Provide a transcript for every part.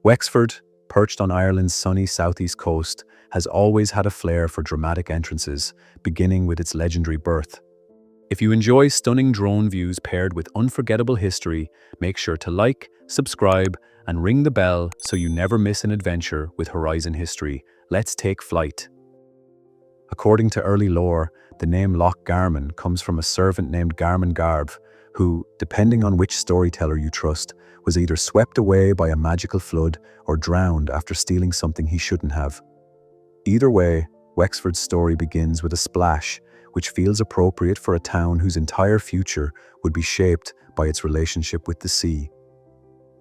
Wexford, perched on Ireland's sunny southeast coast, has always had a flair for dramatic entrances, beginning with its legendary birth. If you enjoy stunning drone views paired with unforgettable history, make sure to like, subscribe, and ring the bell so you never miss an adventure with Horizon History. Let's take flight. According to early lore, the name Loch Garman comes from a servant named Garman Garb, who, depending on which storyteller you trust, was either swept away by a magical flood or drowned after stealing something he shouldn't have. Either way, Wexford's story begins with a splash, which feels appropriate for a town whose entire future would be shaped by its relationship with the sea.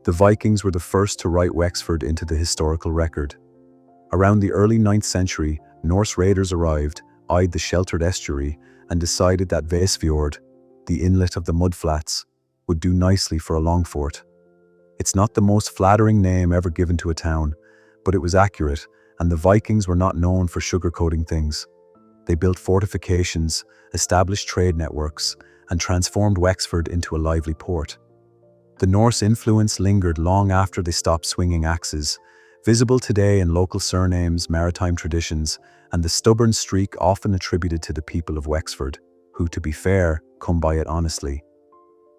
The Vikings were the first to write Wexford into the historical record. Around the early 9th century, Norse raiders arrived, eyed the sheltered estuary, and decided that Vesfjord, the inlet of the mudflats, would do nicely for a long fort. It's not the most flattering name ever given to a town, but it was accurate, and the Vikings were not known for sugarcoating things. They built fortifications, established trade networks, and transformed Wexford into a lively port. The Norse influence lingered long after they stopped swinging axes, visible today in local surnames, maritime traditions, and the stubborn streak often attributed to the people of Wexford, who, to be fair, come by it honestly.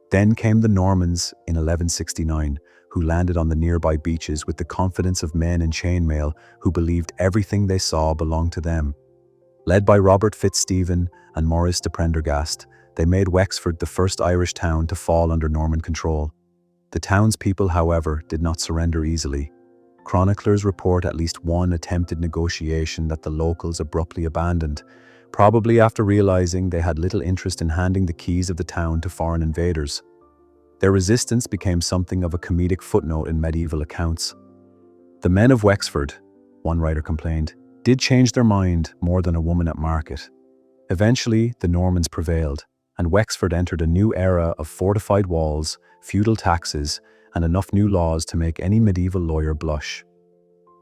Then came the Normans in 1169, who landed on the nearby beaches with the confidence of men in chainmail who believed everything they saw belonged to them. Led by Robert Fitzstephen and Maurice de Prendergast, they made Wexford the first Irish town to fall under Norman control. The townspeople, however, did not surrender easily. Chroniclers report at least one attempted negotiation that the locals abruptly abandoned, probably after realizing they had little interest in handing the keys of the town to foreign invaders. Their resistance became something of a comedic footnote in medieval accounts. The men of Wexford, one writer complained, did change their mind more than a woman at market. Eventually, the Normans prevailed, and Wexford entered a new era of fortified walls, feudal taxes, and enough new laws to make any medieval lawyer blush.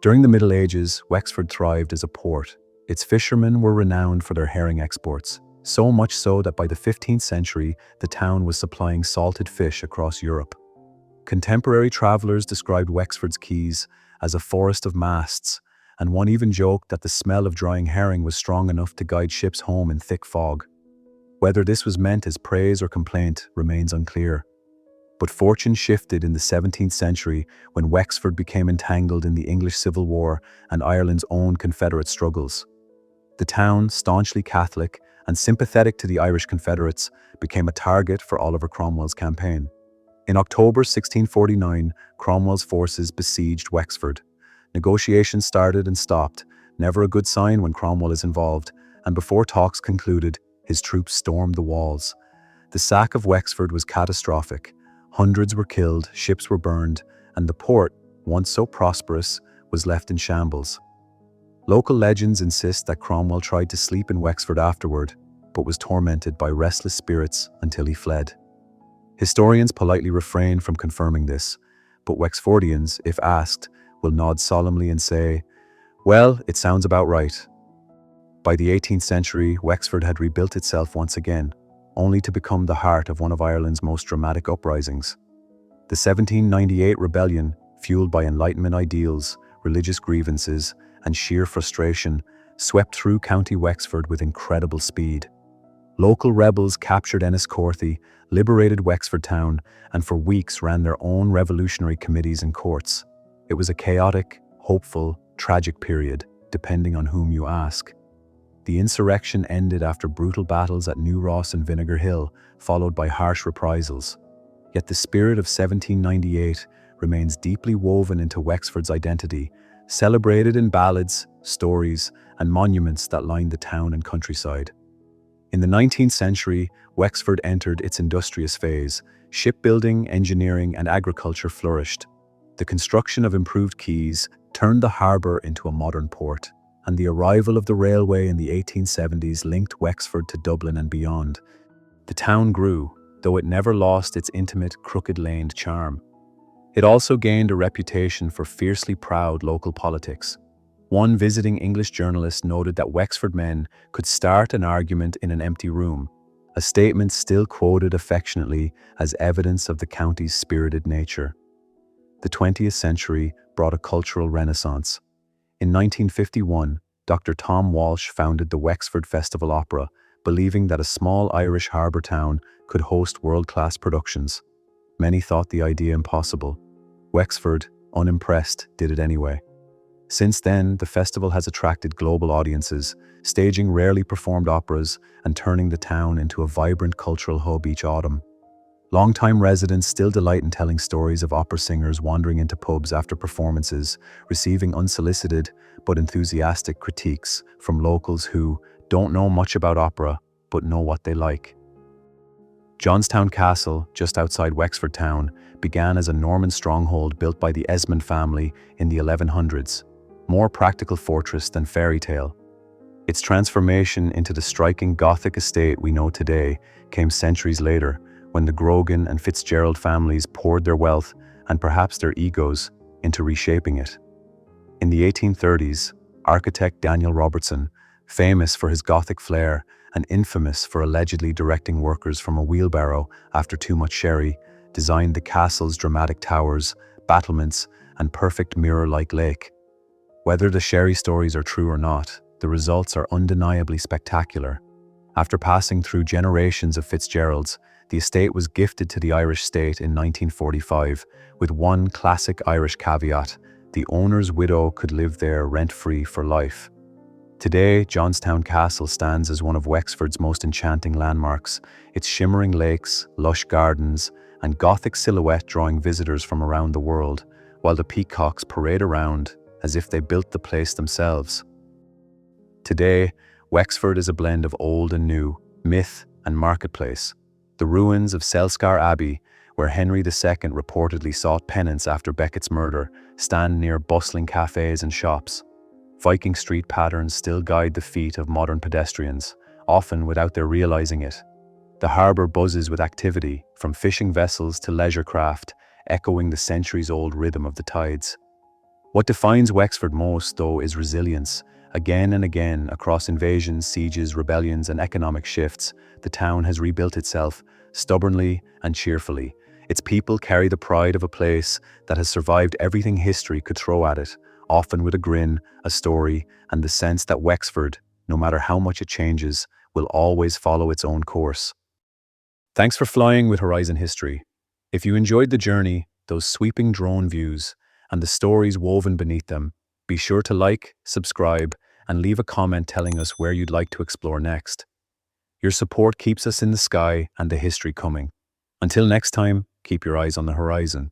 During the Middle Ages, Wexford thrived as a port. Its fishermen were renowned for their herring exports, so much so that by the 15th century, the town was supplying salted fish across Europe. Contemporary travelers described Wexford's quays as a forest of masts, and one even joked that the smell of drying herring was strong enough to guide ships home in thick fog. Whether this was meant as praise or complaint remains unclear. But fortune shifted in the 17th century when Wexford became entangled in the English Civil War and Ireland's own Confederate struggles. The town, staunchly Catholic and sympathetic to the Irish Confederates, became a target for Oliver Cromwell's campaign. In October 1649, Cromwell's forces besieged Wexford. Negotiations started and stopped, never a good sign when Cromwell is involved, and before talks concluded, his troops stormed the walls. The sack of Wexford was catastrophic. Hundreds were killed, ships were burned, and the port, once so prosperous, was left in shambles. Local legends insist that Cromwell tried to sleep in Wexford afterward, but was tormented by restless spirits until he fled. Historians politely refrain from confirming this, but Wexfordians, if asked, will nod solemnly and say, "Well, it sounds about right." By the 18th century, Wexford had rebuilt itself once again, only to become the heart of one of Ireland's most dramatic uprisings. The 1798 rebellion, fueled by Enlightenment ideals, religious grievances, and sheer frustration, swept through County Wexford with incredible speed. Local rebels captured Enniscorthy, liberated Wexford town, and for weeks ran their own revolutionary committees and courts. It was a chaotic, hopeful, tragic period, depending on whom you ask. The insurrection ended after brutal battles at New Ross and Vinegar Hill, followed by harsh reprisals. Yet the spirit of 1798 remains deeply woven into Wexford's identity, celebrated in ballads, stories, and monuments that line the town and countryside. In the 19th century, Wexford entered its industrious phase. Shipbuilding, engineering, and agriculture flourished. The construction of improved quays turned the harbour into a modern port, and the arrival of the railway in the 1870s linked Wexford to Dublin and beyond. The town grew, though it never lost its intimate, crooked-laned charm. It also gained a reputation for fiercely proud local politics. One visiting English journalist noted that Wexford men could start an argument in an empty room, a statement still quoted affectionately as evidence of the county's spirited nature. The 20th century brought a cultural renaissance. In 1951, Dr. Tom Walsh founded the Wexford Festival Opera, believing that a small Irish harbour town could host world-class productions. Many thought the idea impossible. Wexford, unimpressed, did it anyway. Since then, the festival has attracted global audiences, staging rarely performed operas and turning the town into a vibrant cultural hub each autumn. Longtime residents still delight in telling stories of opera singers wandering into pubs after performances, receiving unsolicited but enthusiastic critiques from locals who don't know much about opera but know what they like. Johnstown Castle, just outside Wexford town, began as a Norman stronghold built by the Esmond family in the 1100s, more practical fortress than fairy tale. Its transformation into the striking Gothic estate we know today came centuries later, when the Grogan and Fitzgerald families poured their wealth and perhaps their egos into reshaping it. In the 1830s, architect Daniel Robertson, famous for his Gothic flair and infamous for allegedly directing workers from a wheelbarrow after too much sherry, designed the castle's dramatic towers, battlements, and perfect mirror-like lake. Whether the sherry stories are true or not, the results are undeniably spectacular. After passing through generations of Fitzgeralds, the estate was gifted to the Irish state in 1945, with one classic Irish caveat: the owner's widow could live there rent-free for life. Today, Johnstown Castle stands as one of Wexford's most enchanting landmarks, its shimmering lakes, lush gardens, and Gothic silhouette drawing visitors from around the world, while the peacocks parade around as if they built the place themselves. Today, Wexford is a blend of old and new, myth and marketplace. The ruins of Selskar Abbey, where Henry II reportedly sought penance after Becket's murder, stand near bustling cafes and shops. Viking street patterns still guide the feet of modern pedestrians, often without their realizing it. The harbour buzzes with activity, from fishing vessels to leisure craft, echoing the centuries-old rhythm of the tides. What defines Wexford most, though, is resilience. Again and again, across invasions, sieges, rebellions, and economic shifts, the town has rebuilt itself, stubbornly and cheerfully. Its people carry the pride of a place that has survived everything history could throw at it, often with a grin, a story, and the sense that Wexford, no matter how much it changes, will always follow its own course. Thanks for flying with Horizon History. If you enjoyed the journey, those sweeping drone views, and the stories woven beneath them, be sure to like, subscribe, and leave a comment telling us where you'd like to explore next. Your support keeps us in the sky and the history coming. Until next time, keep your eyes on the horizon.